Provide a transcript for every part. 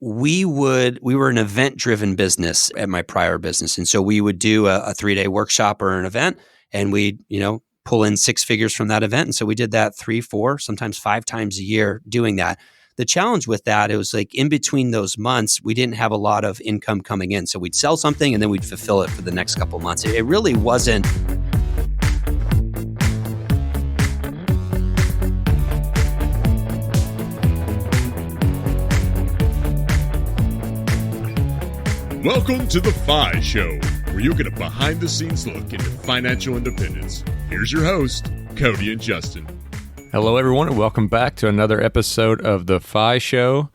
we were an event-driven business at my prior business. And so we would do a 3-day workshop or an event, and we'd, pull in 6 figures from that event. And so we did that 3, 4, sometimes 5 times a year doing that. The challenge with that, it was like in between those months, we didn't have a lot of income coming in. So we'd sell something and then we'd fulfill it for the next couple of months. It really wasn't. Welcome to The FI Show, where you'll get a behind-the-scenes look into financial independence. Here's your host, Cody and Justin. Hello, everyone, and welcome back to another episode of The FI Show.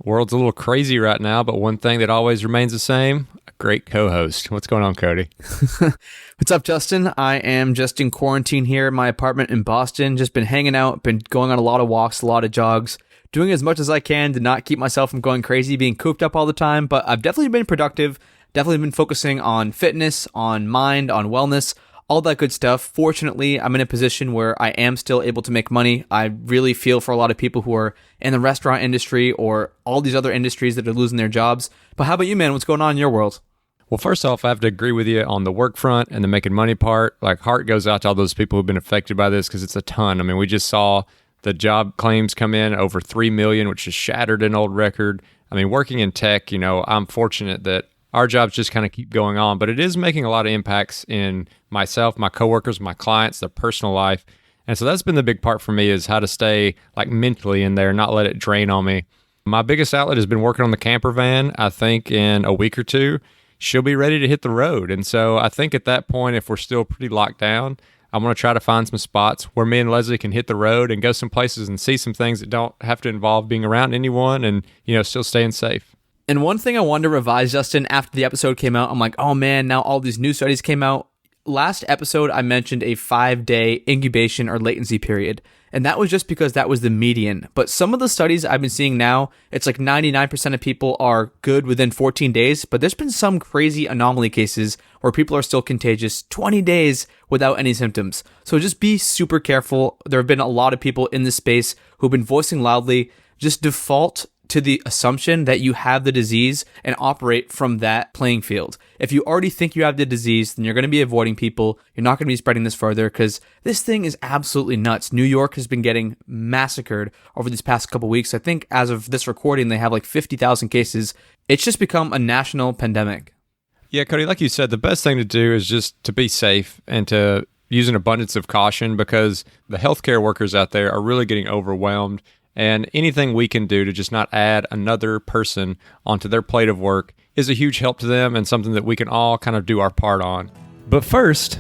World's a little crazy right now, but one thing that always remains the same, a great co-host. What's going on, Cody? What's up, Justin? I am just in quarantine here in my apartment in Boston. Just been hanging out, been going on a lot of walks, a lot of jogs, doing as much as I can to not keep myself from going crazy, being cooped up all the time. But I've definitely been productive, definitely been focusing on fitness, on mind, on wellness, all that good stuff. Fortunately, I'm in a position where I am still able to make money. I really feel for a lot of people who are in the restaurant industry or all these other industries that are losing their jobs. But how about you, man? What's going on in your world? Well, first off, I have to agree with you on the work front and the making money part. Like, heart goes out to all those people who've been affected by this because it's a ton. I mean, we just saw the job claims come in over 3 million, which has shattered an old record. I mean, working in tech, I'm fortunate that our jobs just kind of keep going on, but it is making a lot of impacts in myself, my coworkers, my clients, their personal life. And so that's been the big part for me, is how to stay like mentally in there, not let it drain on me. My biggest outlet has been working on the camper van. I think in a week or two, she'll be ready to hit the road. And so I think at that point, if we're still pretty locked down, I'm going to try to find some spots where me and Leslie can hit the road and go some places and see some things that don't have to involve being around anyone and, still staying safe. And one thing I wanted to revise, Justin, after the episode came out, I'm like, oh man, now all these new studies came out. Last episode, I mentioned a 5-day incubation or latency period. And that was just because that was the median. But some of the studies I've been seeing now, it's like 99% of people are good within 14 days. But there's been some crazy anomaly cases where people are still contagious 20 days without any symptoms. So just be super careful. There have been a lot of people in this space who've been voicing loudly. Just default to the assumption that you have the disease and operate from that playing field. If you already think you have the disease, then you're going to be avoiding people. You're not going to be spreading this further because this thing is absolutely nuts. New York has been getting massacred over these past couple weeks. I think as of this recording, they have like 50,000 cases. It's just become a national pandemic. Yeah, Cody, like you said, the best thing to do is just to be safe and to use an abundance of caution, because the healthcare workers out there are really getting overwhelmed. And anything we can do to just not add another person onto their plate of work is a huge help to them and something that we can all kind of do our part on. But first,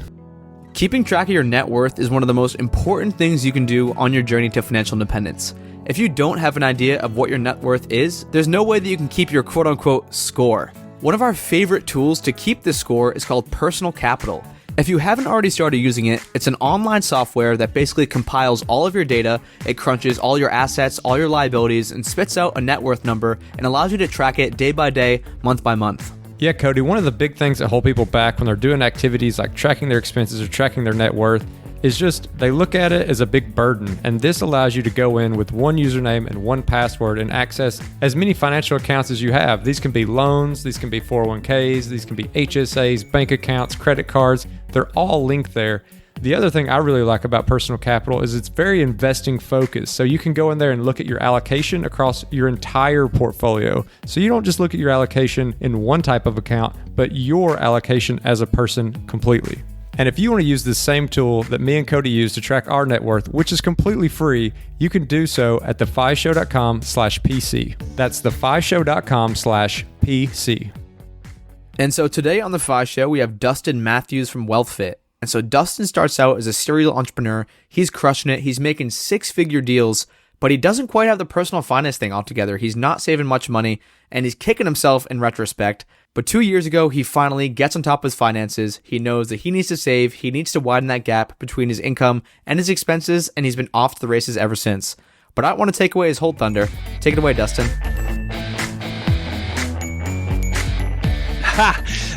keeping track of your net worth is one of the most important things you can do on your journey to financial independence. If you don't have an idea of what your net worth is, there's no way that you can keep your quote-unquote score. One of our favorite tools to keep this score is called Personal Capital. If you haven't already started using it, it's an online software that basically compiles all of your data, it crunches all your assets, all your liabilities, and spits out a net worth number and allows you to track it day by day, month by month. Yeah, Cody, one of the big things that hold people back when they're doing activities like tracking their expenses or tracking their net worth is just they look at it as a big burden. And this allows you to go in with one username and one password and access as many financial accounts as you have. These can be loans, these can be 401ks, these can be HSAs, bank accounts, credit cards. They're all linked there. The other thing I really like about Personal Capital is it's very investing focused. So you can go in there and look at your allocation across your entire portfolio. So you don't just look at your allocation in one type of account, but your allocation as a person completely. And if you want to use the same tool that me and Cody use to track our net worth, which is completely free, you can do so at thefishow.com/PC. That's thefishow.com/PC. And so today on The FI Show, we have Dustin Mathews from WealthFit. And so Dustin starts out as a serial entrepreneur. He's crushing it. He's making 6-figure deals, but he doesn't quite have the personal finance thing all together. He's not saving much money, and he's kicking himself in retrospect. But 2 years ago, he finally gets on top of his finances. He knows that he needs to save. He needs to widen that gap between his income and his expenses, and he's been off to the races ever since. But I don't want to take away his whole thunder. Take it away, Dustin.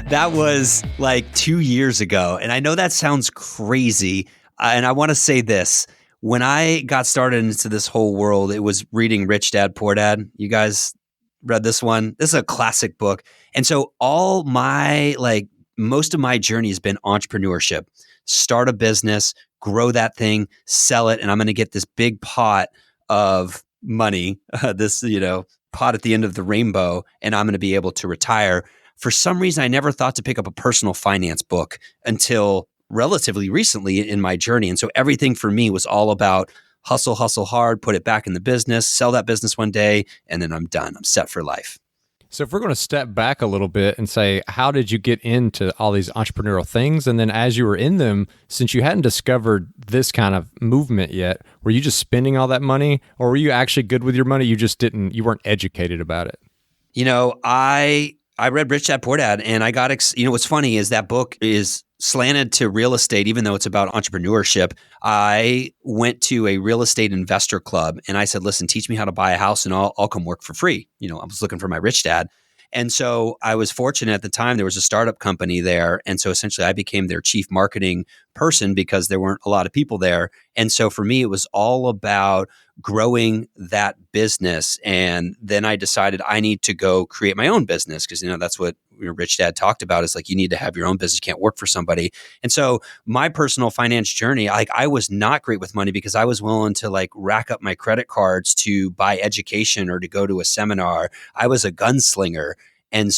That was like 2 years ago. And I know that sounds crazy. And I want to say this. When I got started into this whole world, it was reading Rich Dad, Poor Dad. You guys read this one. This is a classic book. And so most of my journey has been entrepreneurship. Start a business, grow that thing, sell it, and I'm going to get this big pot of money, this, pot at the end of the rainbow, and I'm going to be able to retire. For some reason, I never thought to pick up a personal finance book until relatively recently in my journey. And so everything for me was all about hustle hard, put it back in the business, sell that business one day, and then I'm done. I'm set for life. So if we're going to step back a little bit and say, how did you get into all these entrepreneurial things? And then as you were in them, since you hadn't discovered this kind of movement yet, were you just spending all that money, or were you actually good with your money? You weren't educated about it. I read Rich Dad Poor Dad, and I got, what's funny is that book is slanted to real estate, even though it's about entrepreneurship. I went to a real estate investor club and I said, listen, teach me how to buy a house and I'll come work for free. I was looking for my rich dad. And so I was fortunate at the time, there was a startup company there. And so essentially I became their chief marketing person because there weren't a lot of people there. And so for me, it was all about growing that business. And then I decided I need to go create my own business because, that's what Rich Dad talked about is like, you need to have your own business. You can't work for somebody. And so my personal finance journey, I was not great with money because I was willing to rack up my credit cards to buy education or to go to a seminar. I was a gunslinger. And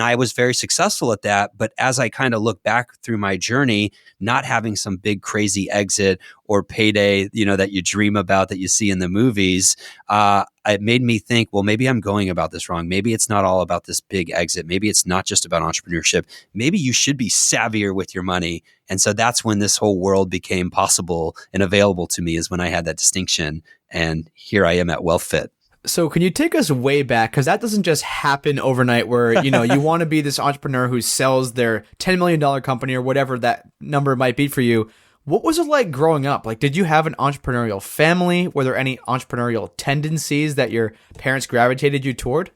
I was very successful at that. But as I kind of look back through my journey, not having some big crazy exit or payday, that you dream about that you see in the movies, it made me think, well, maybe I'm going about this wrong. Maybe it's not all about this big exit. Maybe it's not just about entrepreneurship. Maybe you should be savvier with your money. And so that's when this whole world became possible and available to me, is when I had that distinction. And here I am at WealthFit. So can you take us way back? Because that doesn't just happen overnight where, you want to be this entrepreneur who sells their $10 million company or whatever that number might be for you. What was it like growing up? Did you have an entrepreneurial family? Were there any entrepreneurial tendencies that your parents gravitated you toward?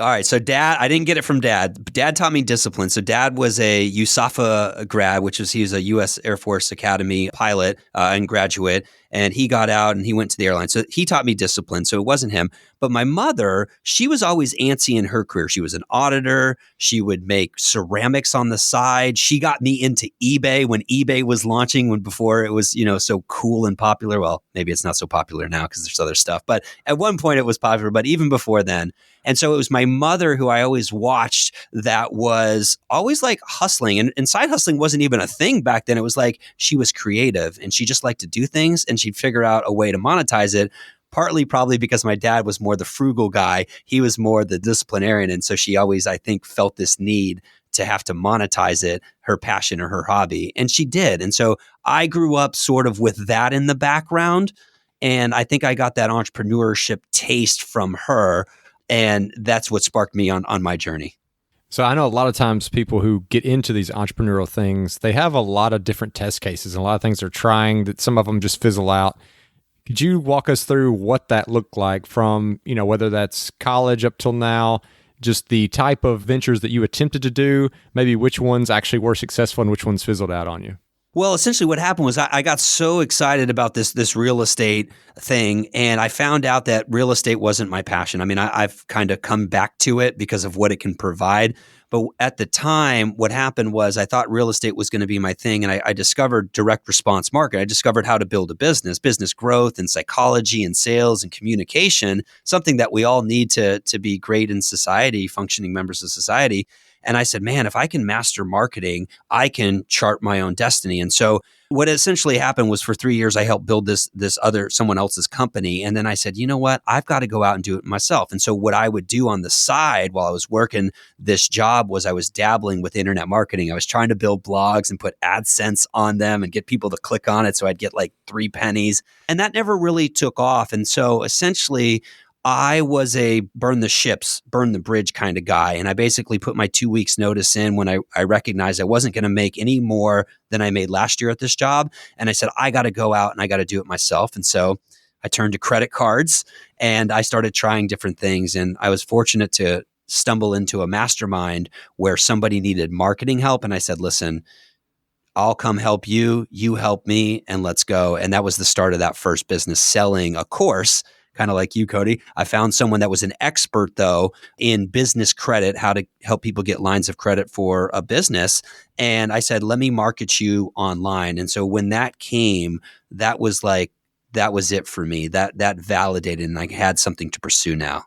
All right. So Dad, I didn't get it from Dad. Dad taught me discipline. So Dad was a USAFA grad, he was a U.S. Air Force Academy pilot and graduate. And he got out and he went to the airline. So he taught me discipline. So it wasn't him. But my mother, she was always antsy in her career. She was an auditor. She would make ceramics on the side. She got me into eBay when eBay was launching, before it was, so cool and popular. Well, maybe it's not so popular now because there's other stuff. But at one point it was popular, but even before then. And so it was my mother who I always watched that was always hustling. And side hustling wasn't even a thing back then. It was she was creative and she just liked to do things and she'd figure out a way to monetize it. Partly probably because my dad was more the frugal guy. He was more the disciplinarian. And so she always, I think, felt this need to have to monetize it, her passion or her hobby. And she did. And so I grew up sort of with that in the background. And I think I got that entrepreneurship taste from her. And that's what sparked me on my journey. So I know a lot of times people who get into these entrepreneurial things, they have a lot of different test cases and a lot of things they're trying that some of them just fizzle out. Could you walk us through what that looked like from, whether that's college up till now, just the type of ventures that you attempted to do, maybe which ones actually were successful and which ones fizzled out on you? Well, essentially what happened was I got so excited about this real estate thing, and I found out that real estate wasn't my passion. I mean, I've kind of come back to it because of what it can provide. But at the time, what happened was I thought real estate was going to be my thing, and I discovered direct response marketing. I discovered how to build a business growth and psychology and sales and communication, something that we all need to be great in society, functioning members of society. And I said, man, if I can master marketing, I can chart my own destiny. And so what essentially happened was for 3 years, I helped build someone else's company. And then I said, you know what, I've got to go out and do it myself. And so what I would do on the side while I was working this job was I was dabbling with internet marketing. I was trying to build blogs and put AdSense on them and get people to click on it. So I'd get 3 pennies. And that never really took off. And so essentially, I was a burn the ships, burn the bridge kind of guy. And I basically put my 2 weeks notice in when I recognized I wasn't going to make any more than I made last year at this job. And I said, I got to go out and I got to do it myself. And so I turned to credit cards and I started trying different things. And I was fortunate to stumble into a mastermind where somebody needed marketing help. And I said, listen, I'll come help you, you help me, and let's go. And that was the start of that first business, selling a course kind of like you, Cody. I found someone that was an expert though in business credit, how to help people get lines of credit for a business. And I said, let me market you online. And so when that came, that was it for me. That validated, and I had something to pursue now.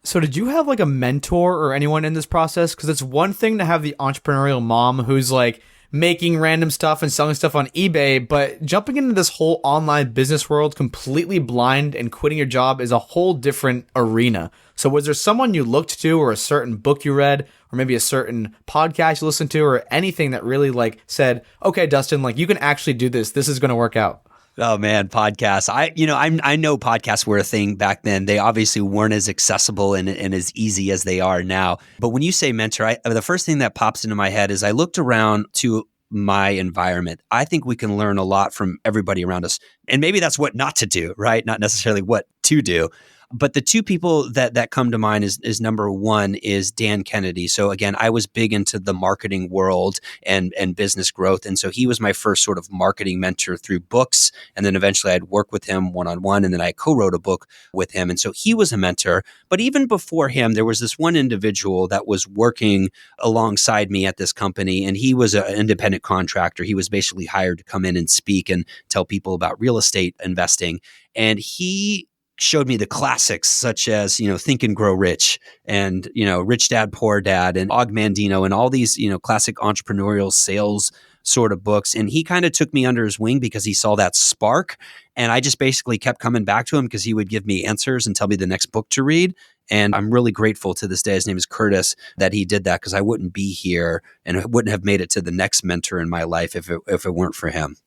So did you have like a mentor or anyone in this process? Because it's one thing to have the entrepreneurial mom who's like making random stuff and selling stuff on eBay, but jumping into this whole online business world completely blind and quitting your job is a whole different arena. So was there someone you looked to, or a certain book you read, or maybe a certain podcast you listened to, or anything that really like said, okay, Dustin, like you can actually do this. This is going to work out? Oh man, podcasts. I know podcasts were a thing back then. They obviously weren't as accessible and as easy as they are now. But when you say mentor, the first thing that pops into my head is I looked around to my environment. I think we can learn a lot from everybody around us. And maybe that's what not to do, right? Not necessarily what to do. But the two people that come to mind is number one is Dan Kennedy. So again, I was big into the marketing world and business growth. And so he was my first sort of marketing mentor through books. And then eventually I'd work with him one-on-one. And then I co-wrote a book with him. And so he was a mentor. But even before him, there was this one individual that was working alongside me at this company. And he was an independent contractor. He was basically hired to come in and speak and tell people about real estate investing. And he showed me the classics such as, Think and Grow Rich and, Rich Dad, Poor Dad and Og Mandino and all these, classic entrepreneurial sales sort of books. And he kind of took me under his wing because he saw that spark. And I just basically kept coming back to him because he would give me answers and tell me the next book to read. And I'm really grateful to this day, his name is Curtis, that he did that because I wouldn't be here and wouldn't have made it to the next mentor in my life if it weren't for him.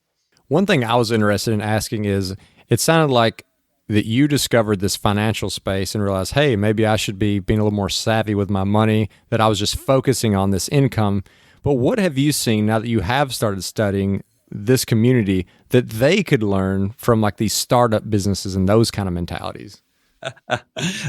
One thing I was interested in asking is, it sounded like that you discovered this financial space and realized, hey, maybe I should be being a little more savvy with my money, that I was just focusing on this income. But what have you seen now that you have started studying this community that they could learn from like these startup businesses and those kind of mentalities?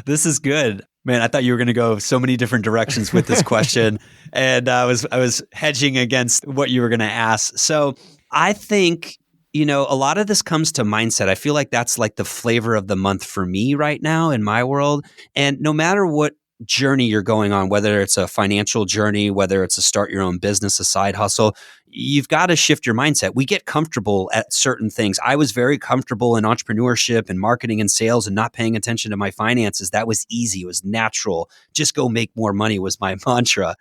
This is good. Man, I thought you were going to go so many different directions with this question. And I was hedging against what you were going to ask. So I think a lot of this comes to mindset. I feel like that's like the flavor of the month for me right now in my world. And no matter what journey you're going on, whether it's a financial journey, whether it's a start your own business, a side hustle, you've got to shift your mindset. We get comfortable at certain things. I was very comfortable in entrepreneurship and marketing and sales and not paying attention to my finances. That was easy. It was natural. Just go make more money was my mantra.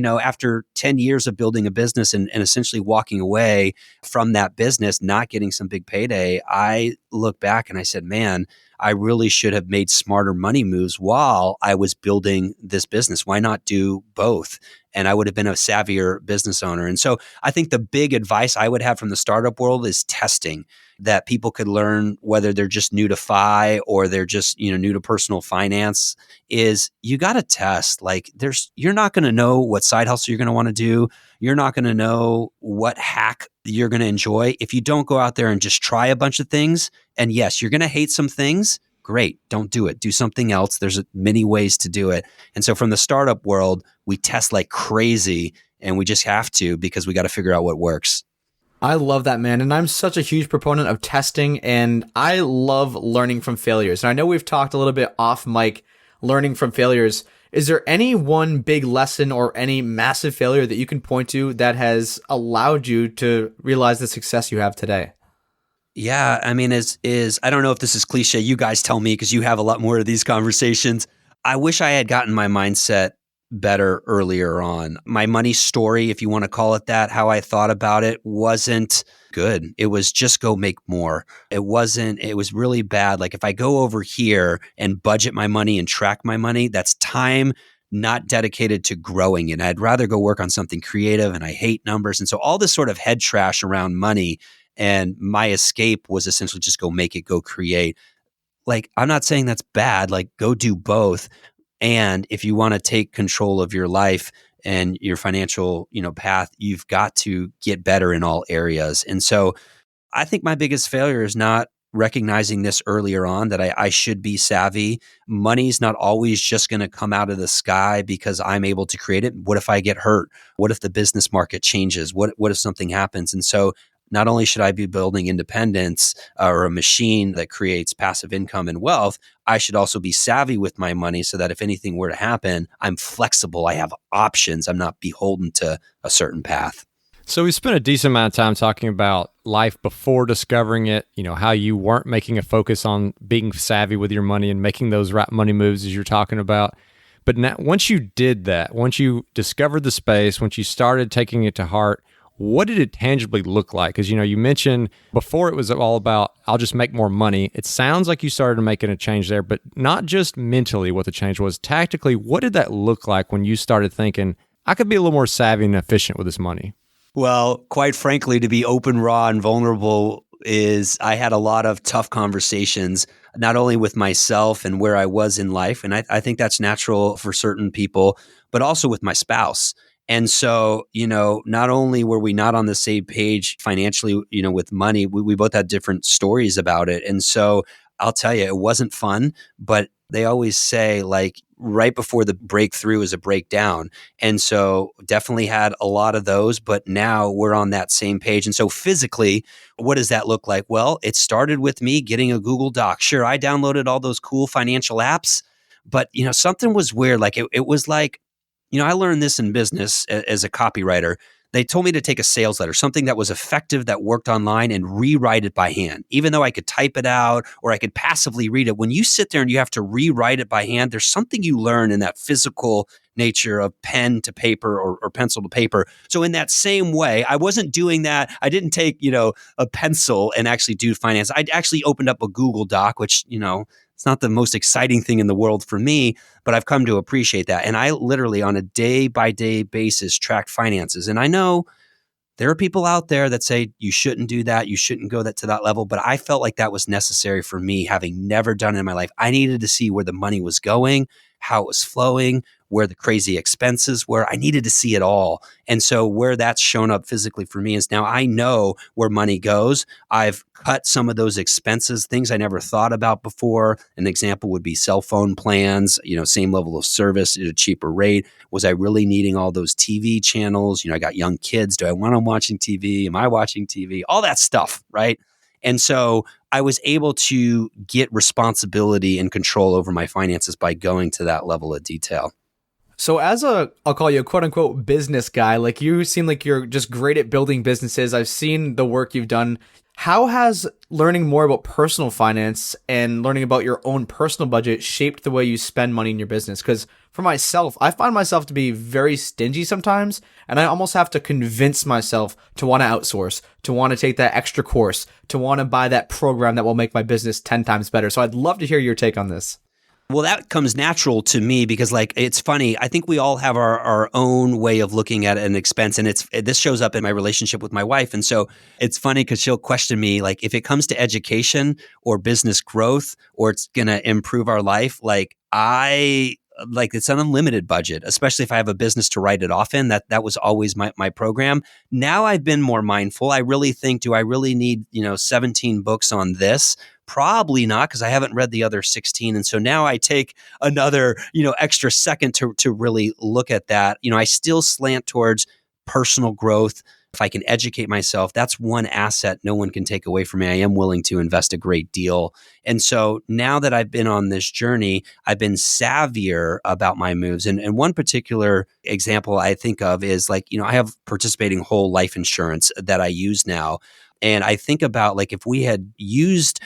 After 10 years of building a business and essentially walking away from that business, not getting some big payday, I look back and I said, man, I really should have made smarter money moves while I was building this business. Why not do both? And I would have been a savvier business owner. And so I think the big advice I would have from the startup world is testing, that people could learn whether they're just new to FI or they're just, new to personal finance, is you got to test. Like you're not going to know what side hustle you're going to want to do. You're not going to know what hack you're going to enjoy if you don't go out there and just try a bunch of things. And yes, you're going to hate some things. Great. Don't do it. Do something else. There's many ways to do it. And so from the startup world, we test like crazy, and we just have to because we got to figure out what works. I love that, man. And I'm such a huge proponent of testing, and I love learning from failures. And I know we've talked a little bit off mic, learning from failures. Is there any one big lesson or any massive failure that you can point to that has allowed you to realize the success you have today? Yeah, I mean, I don't know if this is cliche. You guys tell me because you have a lot more of these conversations. I wish I had gotten my mindset better earlier on. My money story, if you want to call it that, how I thought about it wasn't good. It was just go make more. It was really bad. Like if I go over here and budget my money and track my money, that's time not dedicated to growing it. I'd rather go work on something creative, and I hate numbers. And so all this sort of head trash around money, and my escape was essentially just go make it, go create. Like, I'm not saying that's bad. Like, go do both. And if you want to take control of your life and your financial, path, you've got to get better in all areas. And so I think my biggest failure is not recognizing this earlier on, that I should be savvy. Money's not always just going to come out of the sky because I'm able to create it. What if I get hurt? What if the business market changes? What if something happens? And so not only should I be building independence or a machine that creates passive income and wealth, I should also be savvy with my money so that if anything were to happen, I'm flexible. I have options. I'm not beholden to a certain path. So we spent a decent amount of time talking about life before discovering it, how you weren't making a focus on being savvy with your money and making those right money moves as you're talking about. But now, once you did that, once you discovered the space, once you started taking it to heart, what did it tangibly look like? Because, you mentioned before it was all about, I'll just make more money. It sounds like you started making a change there, but not just mentally what the change was. Tactically, what did that look like when you started thinking, I could be a little more savvy and efficient with this money? Well, quite frankly, to be open, raw, and vulnerable I had a lot of tough conversations, not only with myself and where I was in life, and I think that's natural for certain people, but also with my spouse. And so, not only were we not on the same page financially, with money, we both had different stories about it. And so I'll tell you, it wasn't fun, but they always say right before the breakthrough is a breakdown. And so definitely had a lot of those, but now we're on that same page. And so physically, what does that look like? Well, it started with me getting a Google Doc. Sure, I downloaded all those cool financial apps, but something was weird. It was like, I learned this in business as a copywriter. They told me to take a sales letter, something that was effective, that worked online, and rewrite it by hand. Even though I could type it out or I could passively read it, when you sit there and you have to rewrite it by hand, there's something you learn in that physical nature of pen to paper or pencil to paper. So in that same way, I wasn't doing that. I didn't take, a pencil and actually do finance. I actually opened up a Google Doc, which, it's not the most exciting thing in the world for me, but I've come to appreciate that. And I literally on a day-by-day basis track finances. And I know there are people out there that say you shouldn't do that, you shouldn't go to that level, but I felt like that was necessary for me, having never done it in my life. I needed to see where the money was going, how it was flowing, where the crazy expenses were. I needed to see it all. And so where that's shown up physically for me is now I know where money goes. I've cut some of those expenses, things I never thought about before. An example would be cell phone plans, same level of service at a cheaper rate. Was I really needing all those TV channels? I got young kids. Do I want them watching TV? Am I watching TV? All that stuff, right? And so I was able to get responsibility and control over my finances by going to that level of detail. So as I'll call you a quote unquote business guy, you seem like you're just great at building businesses. I've seen the work you've done. How has learning more about personal finance and learning about your own personal budget shaped the way you spend money in your business? Because for myself, I find myself to be very stingy sometimes, and I almost have to convince myself to want to outsource, to want to take that extra course, to want to buy that program that will make my business 10 times better. So I'd love to hear your take on this. Well, that comes natural to me because it's funny. I think we all have our own way of looking at an expense. And this shows up in my relationship with my wife. And so it's funny because she'll question me, if it comes to education or business growth, or it's going to improve our life, it's an unlimited budget, especially if I have a business to write it off in. That was always my program. Now I've been more mindful. I really think, do I really need, 17 books on this? Probably not, because I haven't read the other 16. And so now I take another, extra second to really look at that. I still slant towards personal growth. If I can educate myself, that's one asset no one can take away from me. I am willing to invest a great deal. And so now that I've been on this journey, I've been savvier about my moves. And one particular example I think of is I have participating whole life insurance that I use now. And I think about if we had used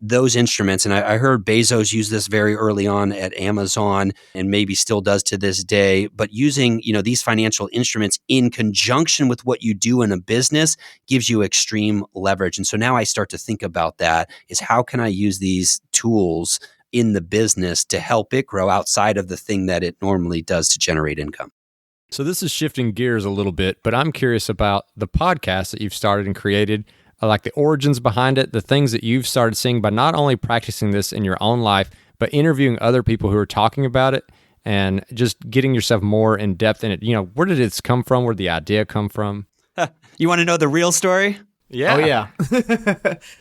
those instruments, and I heard Bezos use this very early on at Amazon and maybe still does to this day, but using, these financial instruments in conjunction with what you do in a business gives you extreme leverage. And so now I start to think about that is how can I use these tools in the business to help it grow outside of the thing that it normally does to generate income. So this is shifting gears a little bit, but I'm curious about the podcast that you've started and created. I like the origins behind it, the things that you've started seeing by not only practicing this in your own life, but interviewing other people who are talking about it and just getting yourself more in depth in it. Where did this come from? Where did the idea come from? You want to know the real story? Yeah. Oh, yeah.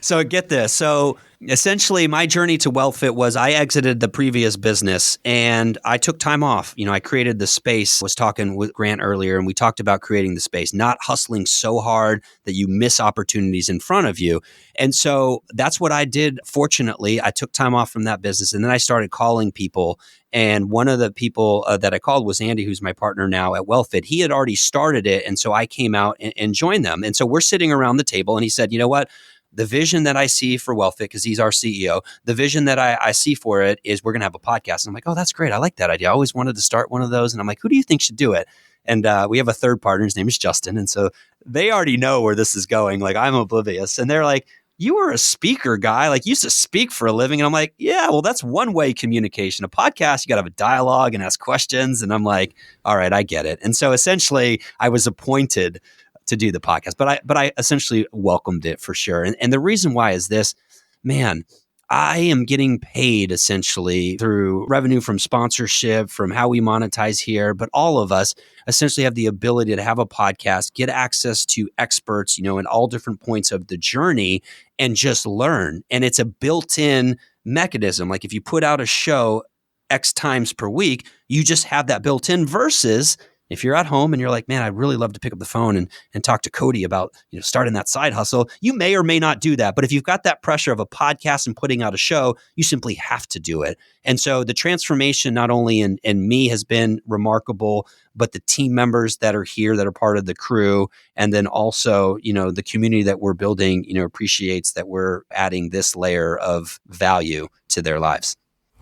So get this. So Essentially, my journey to WealthFit was I exited the previous business and I took time off. I created the space. I was talking with Grant earlier and we talked about creating the space, not hustling so hard that you miss opportunities in front of you. And so that's what I did. Fortunately, I took time off from that business and then I started calling people. And one of the people that I called was Andy, who's my partner now at WealthFit. He had already started it. And so I came out and joined them. And so we're sitting around the table and he said, you know what? The vision that I see for WealthFit, because he's our CEO, the vision that I see for it is we're going to have a podcast. And I'm like, oh, that's great. I like that idea. I always wanted to start one of those. And I'm like, who do you think should do it? And we have a third partner. His name is Justin. And so they already know where this is going. Like, I'm oblivious. And they're like, you were a speaker guy, like you used to speak for a living. And I'm like, yeah, well, that's one-way communication. A podcast, you got to have a dialogue and ask questions. And I'm like, all right, I get it. And so essentially I was appointed to do the podcast, but I essentially welcomed it for sure. And the reason why is this, man, I am getting paid essentially through revenue from sponsorship, from how we monetize here, but all of us essentially have the ability to have a podcast, get access to experts, in all different points of the journey and just learn. And it's a built-in mechanism. Like if you put out a show X times per week, you just have that built in versus if you're at home and you're like, man, I'd really love to pick up the phone and talk to Cody about, starting that side hustle. You may or may not do that. But if you've got that pressure of a podcast and putting out a show, you simply have to do it. And so the transformation, not only in me has been remarkable, but the team members that are here that are part of the crew. And then also, the community that we're building, appreciates that we're adding this layer of value to their lives.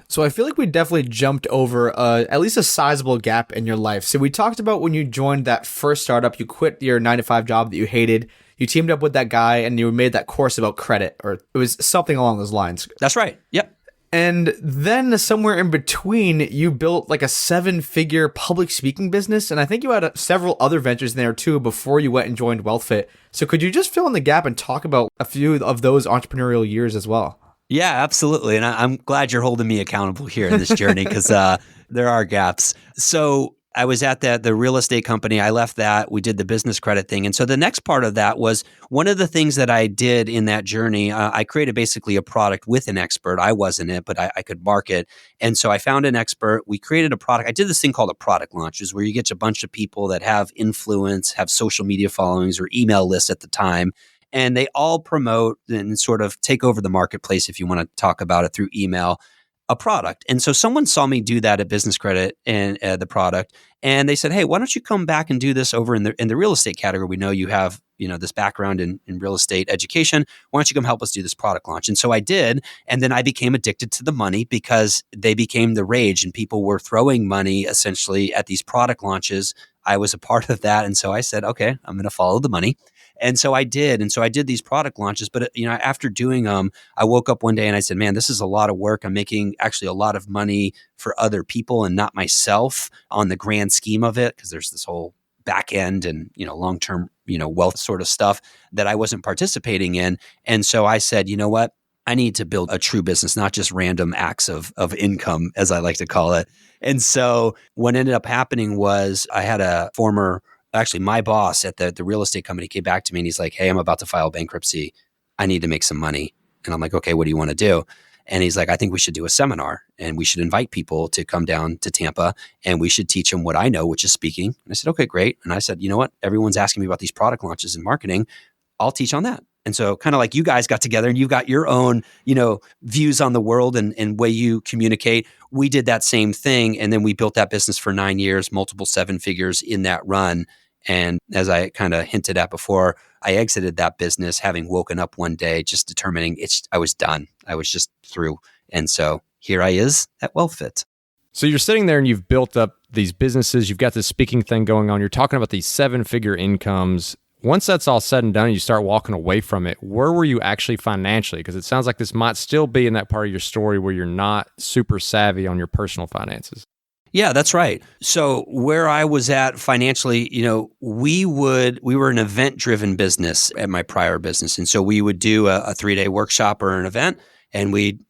So I feel like we definitely jumped over at least a sizable gap in your life. So we talked about when you joined that first startup, you quit your 9-to-5 job that you hated. You teamed up with that guy and you made that course about credit, or it was something along those lines. That's right. Yep. And then somewhere in between, you built like a 7-figure public speaking business. And I think you had several other ventures in there too before you went and joined WealthFit. So could you just fill in the gap and talk about a few of those entrepreneurial years as well? Yeah, absolutely. And I'm glad you're holding me accountable here in this journey because there are gaps. So I was at the real estate company. I left that. We did the business credit thing. And so the next part of that was one of the things that I did in that journey. I created basically a product with an expert. I wasn't it, but I could market. And so I found an expert. We created a product. I did this thing called a product launch, is where you get a bunch of people that have influence, have social media followings or email lists at the time. And they all promote and sort of take over the marketplace, if you want to talk about it through email, a product. And so someone saw me do that at Business Credit and the product, and they said, "Hey, why don't you come back and do this over in the real estate category? We know you have this background in real estate education. Why don't you come help us do this product launch?" And so I did, and then I became addicted to the money because they became the rage, and people were throwing money essentially at these product launches. I was a part of that, and so I said, "Okay, I'm going to follow the money." And so I did. And so I did these product launches. But, after doing them, I woke up one day and I said, man, this is a lot of work. I'm making actually a lot of money for other people and not myself on the grand scheme of it, because there's this whole back end and, long-term, wealth sort of stuff that I wasn't participating in. And so I said, you know what? I need to build a true business, not just random acts of income, as I like to call it. And so what ended up happening was I had actually my boss at the real estate company came back to me and he's like, "Hey, I'm about to file bankruptcy. I need to make some money." And I'm like, "Okay, what do you want to do?" And he's like, "I think we should do a seminar and we should invite people to come down to Tampa and we should teach them what I know, which is speaking." And I said, "Okay, great." And I said, "You know what? Everyone's asking me about these product launches and marketing. I'll teach on that." And so kind of like you guys got together and you've got your own, views on the world and way you communicate. We did that same thing. And then we built that business for 9 years, multiple 7 figures in that run. And as I kind of hinted at before, I exited that business having woken up one day, just determining I was done. I was just through. And so here I is at WealthFit. So you're sitting there and you've built up these businesses. You've got this speaking thing going on. You're talking about these 7-figure incomes. Once that's all said and done and you start walking away from it, where were you actually financially? Because it sounds like this might still be in that part of your story where you're not super savvy on your personal finances. Yeah, that's right. So where I was at financially, we were an event-driven business at my prior business. And so we would do a 3-day workshop or an event and we'd,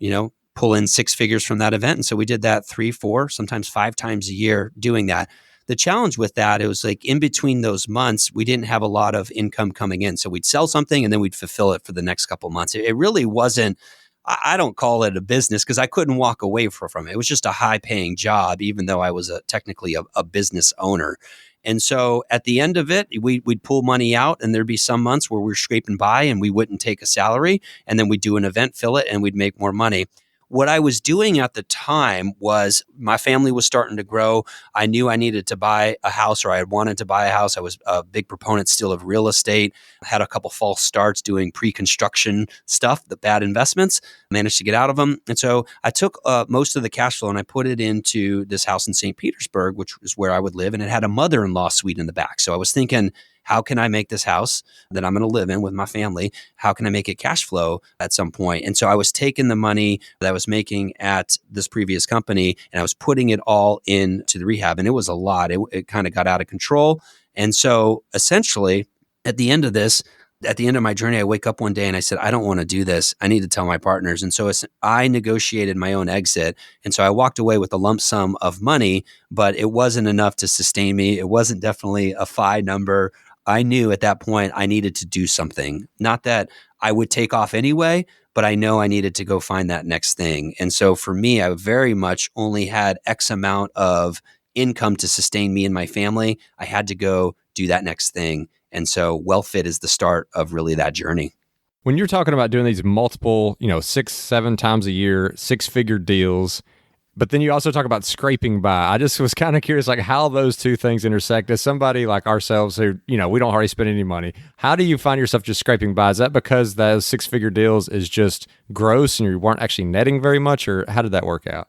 pull in 6 figures from that event. And so we did that 3, 4, sometimes 5 times a year doing that. The challenge with that, it was like in between those months, we didn't have a lot of income coming in. So we'd sell something and then we'd fulfill it for the next couple of months. It really wasn't I don't call it a business because I couldn't walk away from it. It was just a high paying job, even though I was technically a business owner. And so at the end of it, we'd pull money out, and there'd be some months where we were scraping by and we wouldn't take a salary. And then we'd do an event, fill it, and we'd make more money. What I was doing at the time was my family was starting to grow. I knew I needed to buy a house, or I had wanted to buy a house. I was a big proponent still of real estate. I had a couple false starts doing pre-construction stuff, the bad investments, managed to get out of them. And so I took most of the cash flow and I put it into this house in St. Petersburg, which is where I would live. And it had a mother-in-law suite in the back. So I was thinking, how can I make this house that I'm going to live in with my family? How can I make it cash flow at some point? And so I was taking the money that I was making at this previous company and I was putting it all into the rehab. And it was a lot. It kind of got out of control. And so essentially at the end of this, at the end of my journey, I wake up one day and I said, I don't want to do this. I need to tell my partners. And so I negotiated my own exit. And so I walked away with a lump sum of money, but it wasn't enough to sustain me. It wasn't definitely a FI number. I knew at that point I needed to do something. Not that I would take off anyway, but I know I needed to go find that next thing. And so for me, I very much only had X amount of income to sustain me and my family. I had to go do that next thing. And so WealthFit is the start of really that journey. When you're talking about doing these multiple, 6, 7 times a year, 6-figure deals, but then you also talk about scraping by. I just was kind of curious, like how those two things intersect. As somebody like ourselves who, we don't hardly spend any money, how do you find yourself just scraping by? Is that because those 6-figure deals is just gross and you weren't actually netting very much, or how did that work out?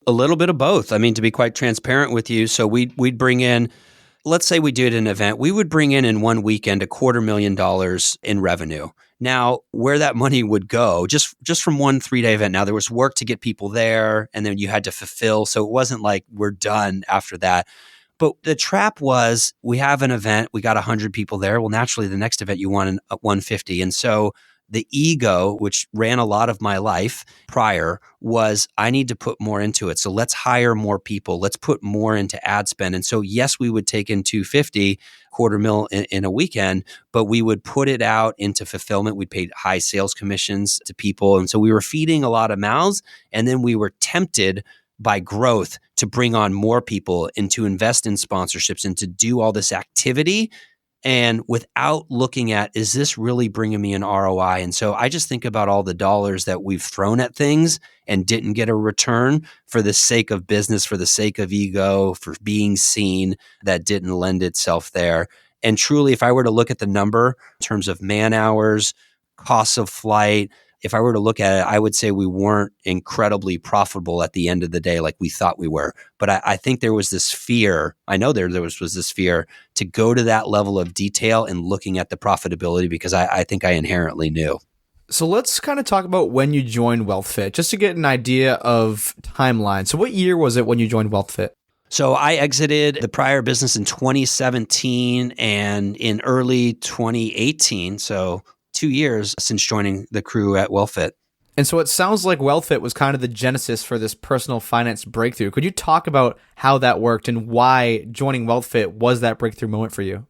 A little bit of both. I mean, to be quite transparent with you. So we'd bring in, let's say we did an event, we would bring in one weekend $250,000 in revenue. Now, where that money would go, just from one 3-day event. Now, there was work to get people there, and then you had to fulfill. So it wasn't like we're done after that. But the trap was, we have an event, we got 100 people there. Well, naturally, the next event you want 150. And so the ego, which ran a lot of my life prior, was I need to put more into it. So let's hire more people. Let's put more into ad spend. And so yes, we would take in $250,000 in a weekend, but we would put it out into fulfillment. We'd pay high sales commissions to people. And so we were feeding a lot of mouths. And then we were tempted by growth to bring on more people and to invest in sponsorships and to do all this activity. And without looking at, is this really bringing me an ROI? And so I just think about all the dollars that we've thrown at things and didn't get a return for the sake of business, for the sake of ego, for being seen, that didn't lend itself there. And truly, if I were to look at the number in terms of man hours, costs of flight, if I were to look at it, I would say we weren't incredibly profitable at the end of the day like we thought we were. But I think there was this fear. I know there was this fear to go to that level of detail and looking at the profitability because I think I inherently knew. So let's kind of talk about when you joined WealthFit, just to get an idea of timeline. So what year was it when you joined WealthFit? So I exited the prior business in 2017 and in early 2018. So 2 years since joining the crew at WealthFit. And so it sounds like WealthFit was kind of the genesis for this personal finance breakthrough. Could you talk about how that worked and why joining WealthFit was that breakthrough moment for you?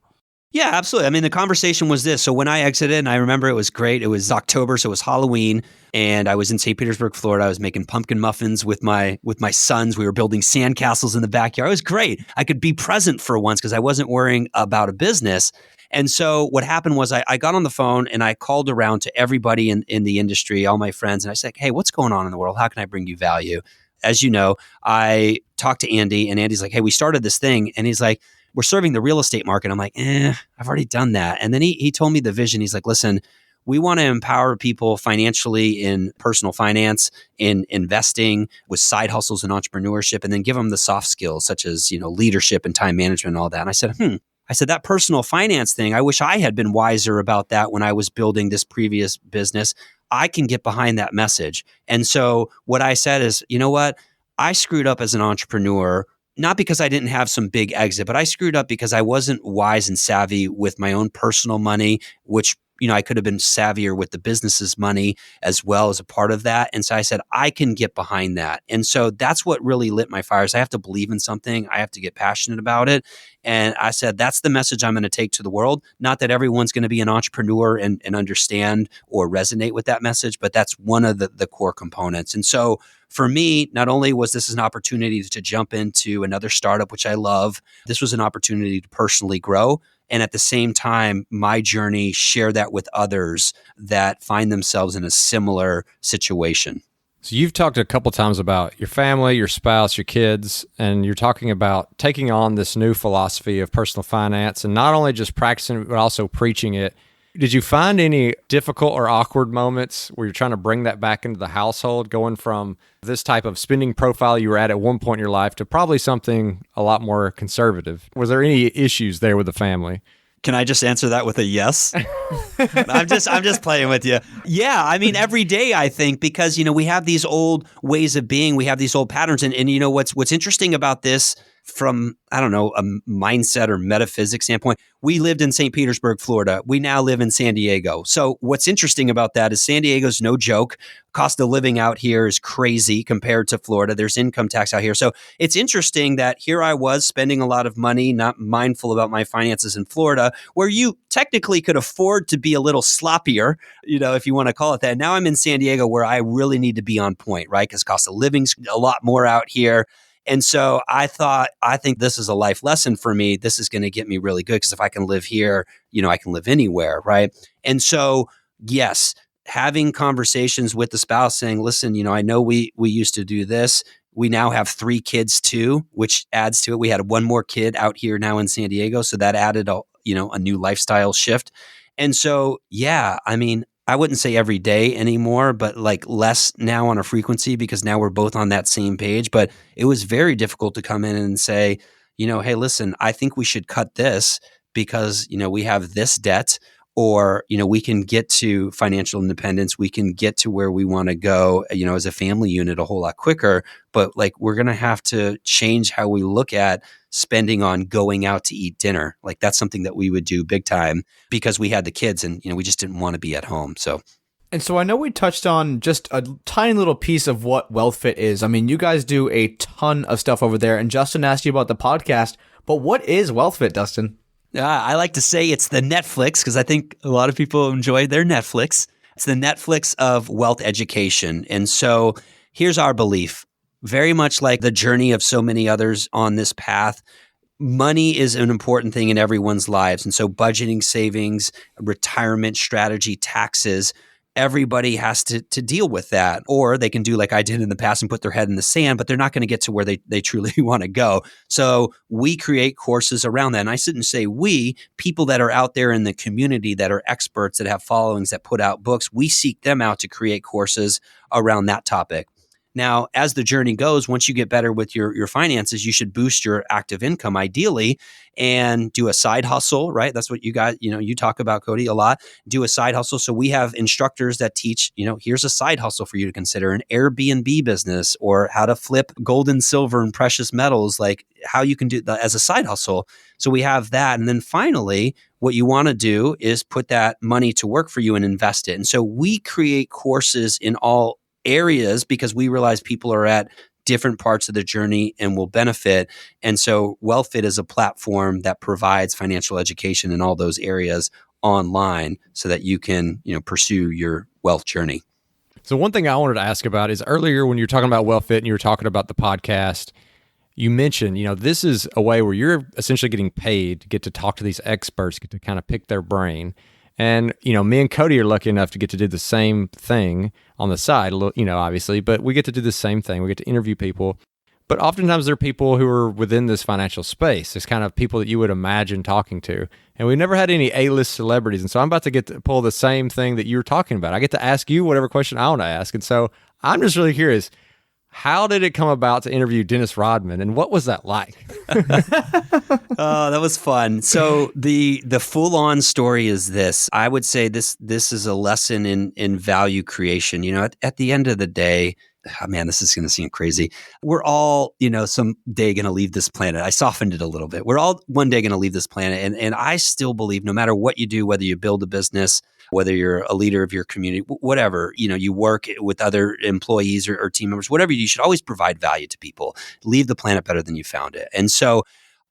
Yeah, absolutely. I mean, the conversation was this. So when I exited, and I remember it was great. It was October, so it was Halloween, and I was in St. Petersburg, Florida. I was making pumpkin muffins with my sons. We were building sandcastles in the backyard. It was great. I could be present for once because I wasn't worrying about a business. And so what happened was I got on the phone and I called around to everybody in the industry, all my friends, and I said, hey, what's going on in the world? How can I bring you value? As you know, I talked to Andy, and Andy's like, hey, we started this thing. And he's like, we're serving the real estate market. I'm like, I've already done that. And then he told me the vision. He's like, listen, we want to empower people financially in personal finance, in investing, with side hustles and entrepreneurship, and then give them the soft skills such as, leadership and time management and all that. And I said, that personal finance thing, I wish I had been wiser about that when I was building this previous business. I can get behind that message. And so what I said is, you know what? I screwed up as an entrepreneur, not because I didn't have some big exit, but I screwed up because I wasn't wise and savvy with my own personal money, which I could have been savvier with the business's money as well as a part of that. And so I said, I can get behind that. And so that's what really lit my fires. I have to believe in something. I have to get passionate about it. And I said, that's the message I'm going to take to the world. Not that everyone's going to be an entrepreneur and understand or resonate with that message, but that's one of the core components. And so for me, not only was this an opportunity to jump into another startup, which I love, this was an opportunity to personally grow. And at the same time, my journey, share that with others that find themselves in a similar situation. So you've talked a couple times about your family, your spouse, your kids, and you're talking about taking on this new philosophy of personal finance and not only just practicing it, but also preaching it. Did you find any difficult or awkward moments where you're trying to bring that back into the household, going from this type of spending profile you were at one point in your life to probably something a lot more conservative? Was there any issues there with the family? Can I just answer that with a yes? I'm just playing with you. Yeah, I mean, every day I think, because we have these old ways of being, we have these old patterns, and what's interesting about this from, I don't know, a mindset or metaphysics standpoint, we lived in St. Petersburg, Florida. We now live in San Diego. So what's interesting about that is San Diego's no joke. Cost of living out here is crazy compared to Florida. There's income tax out here. So it's interesting that here I was spending a lot of money, not mindful about my finances in Florida, where you technically could afford to be a little sloppier, if you want to call it that. Now I'm in San Diego where I really need to be on point, right? Because cost of living's a lot more out here. And so I think this is a life lesson for me. This is going to get me really good because if I can live here, I can live anywhere, right? And so, yes, having conversations with the spouse saying, listen, I know we used to do this. We now have 3 kids too, which adds to it. We had one more kid out here now in San Diego. So that added a new lifestyle shift. And so, yeah, I mean, I wouldn't say every day anymore, but like less now on a frequency because now we're both on that same page. But it was very difficult to come in and say, hey, listen, I think we should cut this because, we have this debt, or, we can get to financial independence. We can get to where we want to go, as a family unit a whole lot quicker. But like, we're going to have to change how we look at spending on going out to eat dinner. Like that's something that we would do big time because we had the kids and, we just didn't want to be at home. And so I know we touched on just a tiny little piece of what WealthFit is. I mean, you guys do a ton of stuff over there. And Justin asked you about the podcast, but what is WealthFit, Dustin? I like to say it's the Netflix because I think a lot of people enjoy their Netflix. It's the Netflix of wealth education. And so here's our belief. Very much like the journey of so many others on this path, money is an important thing in everyone's lives. And so budgeting, savings, retirement strategy, taxes, everybody has to deal with that. Or they can do like I did in the past and put their head in the sand, but they're not going to get to where they truly want to go. So we create courses around that. And I shouldn't say we, people that are out there in the community that are experts, that have followings, that put out books, we seek them out to create courses around that topic. Now, as the journey goes, once you get better with your finances, you should boost your active income ideally and do a side hustle, right? That's what you got, you talk about, Cody, a lot. Do a side hustle. So we have instructors that teach, here's a side hustle for you to consider, an Airbnb business, or how to flip gold and silver and precious metals, like how you can do that as a side hustle. So we have that. And then finally, what you want to do is put that money to work for you and invest it. And so we create courses in all areas because we realize people are at different parts of the journey and will benefit. And so WealthFit is a platform that provides financial education in all those areas online so that you can, pursue your wealth journey. So one thing I wanted to ask about is earlier when you were talking about WealthFit and you were talking about the podcast, you mentioned, this is a way where you're essentially getting paid to get to talk to these experts, get to kind of pick their brain. And, me and Cody are lucky enough to get to do the same thing on the side, obviously, but we get to do the same thing. We get to interview people. But oftentimes there are people who are within this financial space. It's kind of people that you would imagine talking to. And we've never had any A-list celebrities. And so I'm about to get to pull the same thing that you were talking about. I get to ask you whatever question I want to ask. And so I'm just really curious. How did it come about to interview Dennis Rodman, and what was that like? Oh, that was fun. So the full-on story is this. I would say this is a lesson in value creation. At the end of the day, oh man, this is going to seem crazy. We're all, someday going to leave this planet. I softened it a little bit. We're all one day going to leave this planet. And I still believe no matter what you do, whether you build a business, whether you're a leader of your community, whatever, you work with other employees or team members, whatever, you should always provide value to people. Leave the planet better than you found it. And so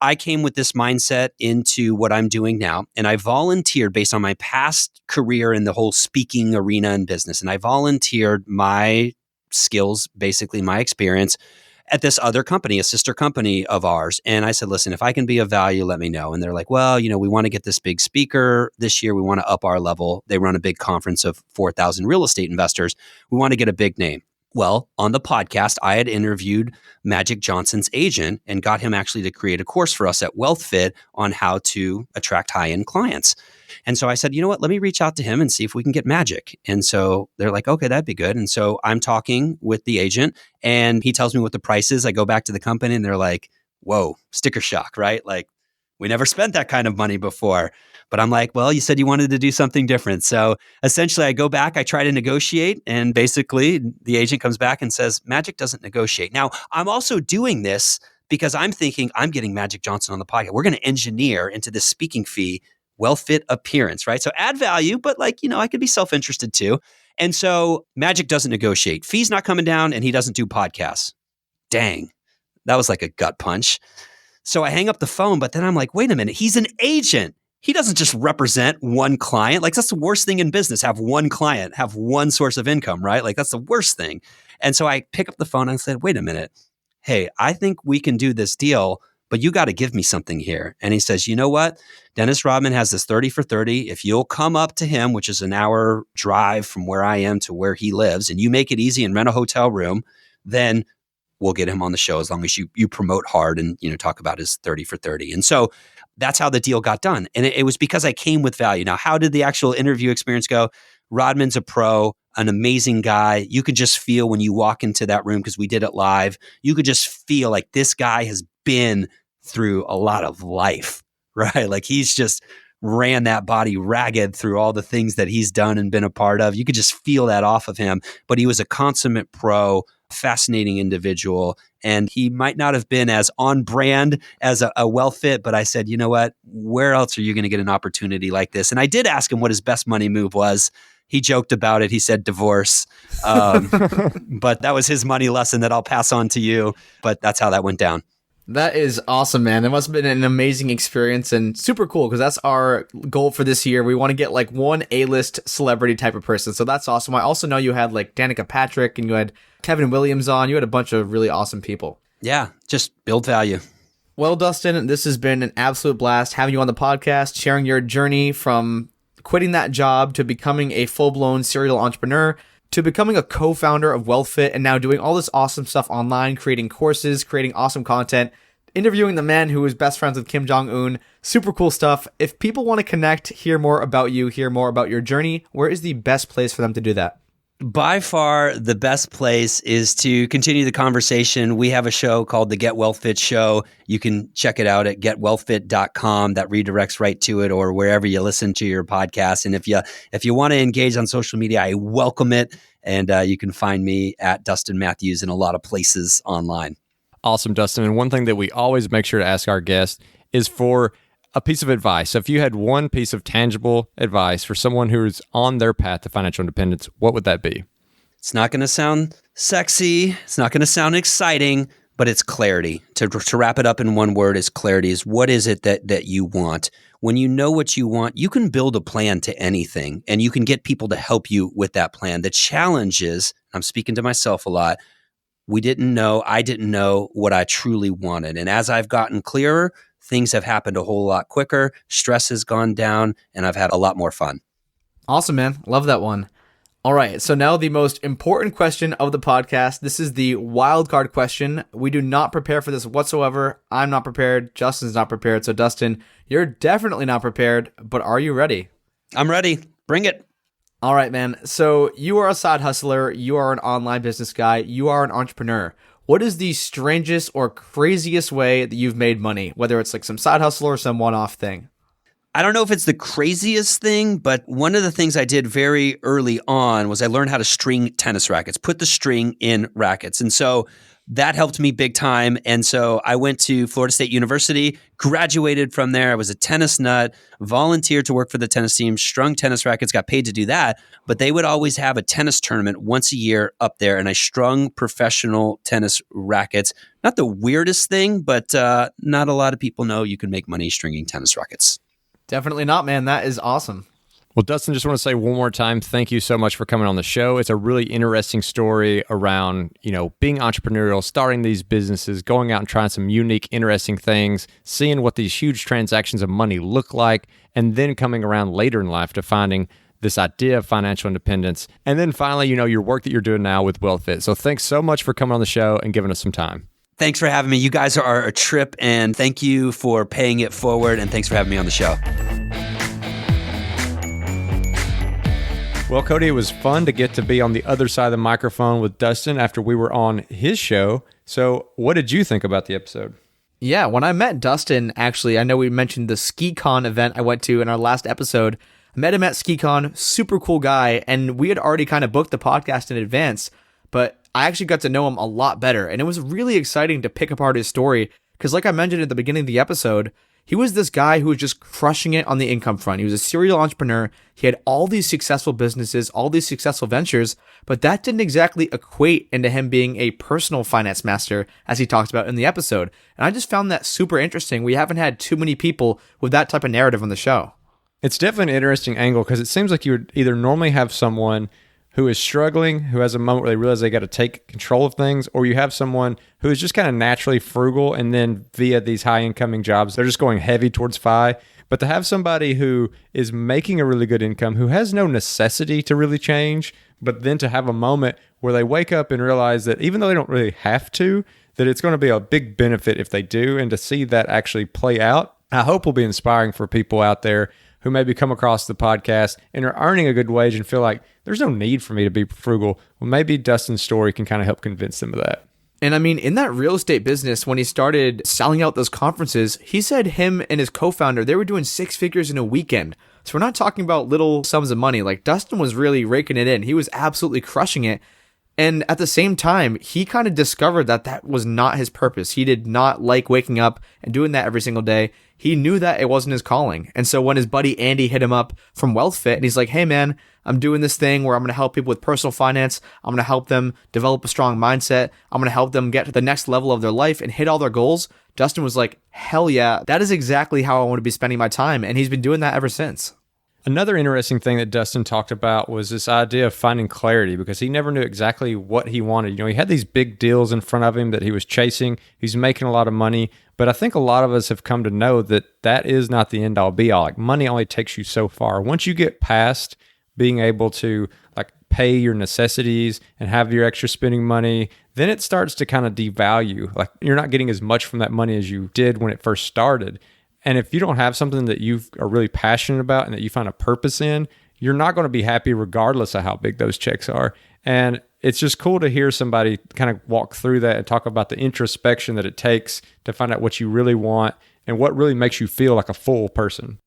I came with this mindset into what I'm doing now, and I volunteered based on my past career in the whole speaking arena and business. And I volunteered my skills, basically my experience, at this other company, a sister company of ours. And I said, listen, if I can be of value, let me know. And they're like, well, we want to get this big speaker this year. We want to up our level. They run a big conference of 4,000 real estate investors. We want to get a big name. Well, on the podcast, I had interviewed Magic Johnson's agent and got him actually to create a course for us at WealthFit on how to attract high-end clients. And so I said, you know what, let me reach out to him and see if we can get Magic. And so they're like, okay, that'd be good. And so I'm talking with the agent and he tells me what the price is. I go back to the company and they're like, whoa, sticker shock, right? Like, we never spent that kind of money before. But I'm like, well, you said you wanted to do something different. So essentially I go back, I try to negotiate, and basically the agent comes back and says, Magic doesn't negotiate. Now, I'm also doing this because I'm thinking I'm getting Magic Johnson on the podcast. We're going to engineer into this speaking fee WealthFit appearance, right? So add value, but I could be self-interested too. And so Magic doesn't negotiate. Fee's not coming down and he doesn't do podcasts. Dang, that was like a gut punch. So I hang up the phone, but then I'm like, wait a minute, he's an agent. He doesn't just represent one client. Like, that's the worst thing in business. Have one client, have one source of income, right? Like, that's the worst thing. And so I pick up the phone and I said, wait a minute. Hey, I think we can do this deal, but you got to give me something here. And he says, you know what? Dennis Rodman has this 30 for 30. If you'll come up to him, which is an hour drive from where I am to where he lives, and you make it easy and rent a hotel room, then we'll get him on the show as long as you promote hard and, talk about his 30 for 30. And so that's how the deal got done. And it was because I came with value. Now, how did the actual interview experience go? Rodman's a pro, an amazing guy. You could just feel when you walk into that room, because we did it live, you could just feel like this guy has been through a lot of life, right? Like, he's just ran that body ragged through all the things that he's done and been a part of. You could just feel that off of him, but he was a consummate pro, fascinating individual. And he might not have been as on brand as a WealthFit, but I said, you know what, where else are you going to get an opportunity like this? And I did ask him what his best money move was. He joked about it. He said divorce. But that was his money lesson that I'll pass on to you. But that's how that went down. That is awesome, man. It must have been an amazing experience and super cool, because that's our goal for this year. We want to get like one A-list celebrity type of person. So that's awesome. I also know you had like Danica Patrick and you had Kevin Williams on. You had a bunch of really awesome people. Yeah, just build value. Well, Dustin, this has been an absolute blast having you on the podcast, sharing your journey from quitting that job to becoming a full-blown serial entrepreneur, to becoming a co-founder of WealthFit, and now doing all this awesome stuff online, creating courses, creating awesome content, interviewing the man who is best friends with Kim Jong-un. Super cool stuff. If people want to connect, hear more about you, hear more about your journey, where is the best place for them to do that? By far, the best place is to continue the conversation. We have a show called the Get WealthFit Show. You can check it out at getwealthfit.com. That redirects right to it, or wherever you listen to your podcast. And if you want to engage on social media, I welcome it. And you can find me at Dustin Mathews in a lot of places online. Awesome, Dustin. And one thing that we always make sure to ask our guests is for a piece of advice. So if you had one piece of tangible advice for someone who's on their path to financial independence, what would that be? It's not going to sound sexy. It's not going to sound exciting, but it's clarity. To wrap it up in one word, is clarity. Is what is it that you want? When you know what you want, you can build a plan to anything, and you can get people to help you with that plan. The challenge is, I'm speaking to myself a lot, I didn't know what I truly wanted. And as I've gotten clearer, things have happened a whole lot quicker. Stress has gone down, and I've had a lot more fun. Awesome, man. Love that one. All right. So now the most important question of the podcast. This is the wildcard question. We do not prepare for this whatsoever. I'm not prepared. Justin's not prepared. So Dustin, you're definitely not prepared, but are you ready? I'm ready. Bring it. All right, man. So you are a side hustler. You are an online business guy. You are an entrepreneur. What is the strangest or craziest way that you've made money, whether it's like some side hustle or some one-off thing? I don't know if it's the craziest thing, but one of the things I did very early on was I learned how to string tennis rackets, put the string in rackets. And so that helped me big time. And so I went to Florida State University, graduated from there. I was a tennis nut, volunteered to work for the tennis team, strung tennis rackets, got paid to do that. But they would always have a tennis tournament once a year up there. And I strung professional tennis rackets. Not the weirdest thing, but not a lot of people know you can make money stringing tennis rackets. Definitely not, man. That is awesome. Well, Dustin, just want to say one more time, thank you so much for coming on the show. It's a really interesting story around, being entrepreneurial, starting these businesses, going out and trying some unique, interesting things, seeing what these huge transactions of money look like, and then coming around later in life to finding this idea of financial independence. And then finally, your work that you're doing now with WealthFit. So thanks so much for coming on the show and giving us some time. Thanks for having me. You guys are a trip, and thank you for paying it forward, and thanks for having me on the show. Well, Cody, it was fun to get to be on the other side of the microphone with Dustin after we were on his show. So what did you think about the episode? Yeah, when I met Dustin, actually, I know we mentioned the SkiCon event I went to in our last episode. I met him at SkiCon, super cool guy, and we had already kind of booked the podcast in advance, but I actually got to know him a lot better, and it was really exciting to pick apart his story, because like I mentioned at the beginning of the episode, he was this guy who was just crushing it on the income front. He was a serial entrepreneur. He had all these successful businesses, all these successful ventures, but that didn't exactly equate into him being a personal finance master, as he talked about in the episode. And I just found that super interesting. We haven't had too many people with that type of narrative on the show. It's definitely an interesting angle because it seems like you would either normally have someone who is struggling, who has a moment where they realize they got to take control of things, or you have someone who is just kind of naturally frugal and then via these high incoming jobs, they're just going heavy towards FI. But to have somebody who is making a really good income, who has no necessity to really change, but then to have a moment where they wake up and realize that even though they don't really have to, that it's going to be a big benefit if they do, and to see that actually play out, I hope will be inspiring for people out there who maybe come across the podcast and are earning a good wage and feel like there's no need for me to be frugal. Well, maybe Dustin's story can kind of help convince them of that. And I mean, in that real estate business, when he started selling out those conferences, he said him and his co-founder, they were doing 6 figures in a weekend. So we're not talking about little sums of money. Like, Dustin was really raking it in. He was absolutely crushing it. And at the same time, he kind of discovered that that was not his purpose. He did not like waking up and doing that every single day. He knew that it wasn't his calling. And so when his buddy Andy hit him up from WealthFit and he's like, hey man, I'm doing this thing where I'm going to help people with personal finance. I'm going to help them develop a strong mindset. I'm going to help them get to the next level of their life and hit all their goals. Dustin was like, hell yeah, that is exactly how I want to be spending my time. And he's been doing that ever since. Another interesting thing that Dustin talked about was this idea of finding clarity, because he never knew exactly what he wanted. He had these big deals in front of him that he was chasing. He's making a lot of money, but I think a lot of us have come to know that that is not the end all be all. Like, money only takes you so far. Once you get past being able to pay your necessities and have your extra spending money, then it starts to kind of devalue. Like, you're not getting as much from that money as you did when it first started. And if you don't have something that you are really passionate about and that you find a purpose in, you're not going to be happy regardless of how big those checks are. And it's just cool to hear somebody kind of walk through that and talk about the introspection that it takes to find out what you really want and what really makes you feel like a full person.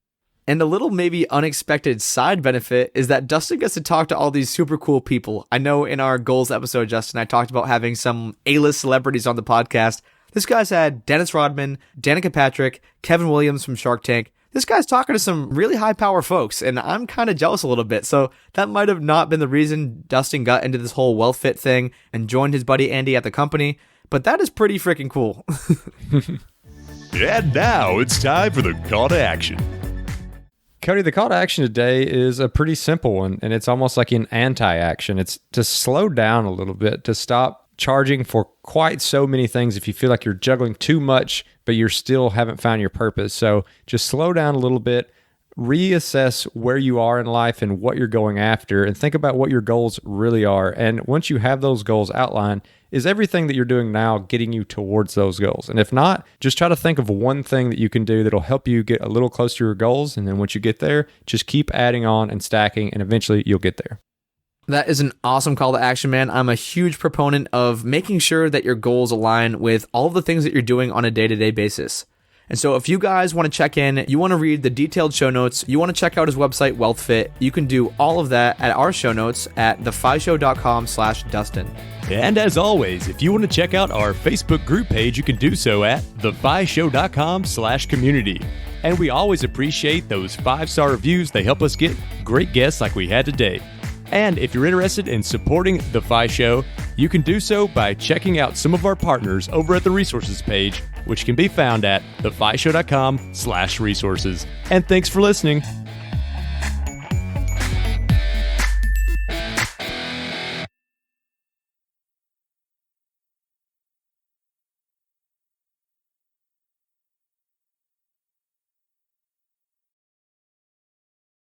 And a little maybe unexpected side benefit is that Dustin gets to talk to all these super cool people. I know in our goals episode, Justin, I talked about having some A-list celebrities on the podcast. This guy's had Dennis Rodman, Danica Patrick, Kevin Williams from Shark Tank. This guy's talking to some really high power folks, and I'm kind of jealous a little bit. So that might have not been the reason Dustin got into this whole WealthFit thing and joined his buddy Andy at the company, but that is pretty freaking cool. And now it's time for the call to action. Cody, the call to action today is a pretty simple one, and it's almost like an anti-action. It's to slow down a little bit, to stop charging for quite so many things if you feel like you're juggling too much, but you still haven't found your purpose. So just slow down a little bit, reassess where you are in life and what you're going after, and think about what your goals really are. And once you have those goals outlined, is everything that you're doing now getting you towards those goals? And if not, just try to think of one thing that you can do that'll help you get a little closer to your goals. And then once you get there, just keep adding on and stacking, and eventually you'll get there. That is an awesome call to action, man. I'm a huge proponent of making sure that your goals align with all the things that you're doing on a day-to-day basis. And so if you guys want to check in, you want to read the detailed show notes, you want to check out his website, WealthFit, you can do all of that at our show notes at thefishow.com/Dustin. And as always, if you want to check out our Facebook group page, you can do so at thefishow.com/community. And we always appreciate those 5-star reviews. They help us get great guests like we had today. And if you're interested in supporting The Fi Show, you can do so by checking out some of our partners over at the resources page, which can be found at thefishow.com/resources. And thanks for listening.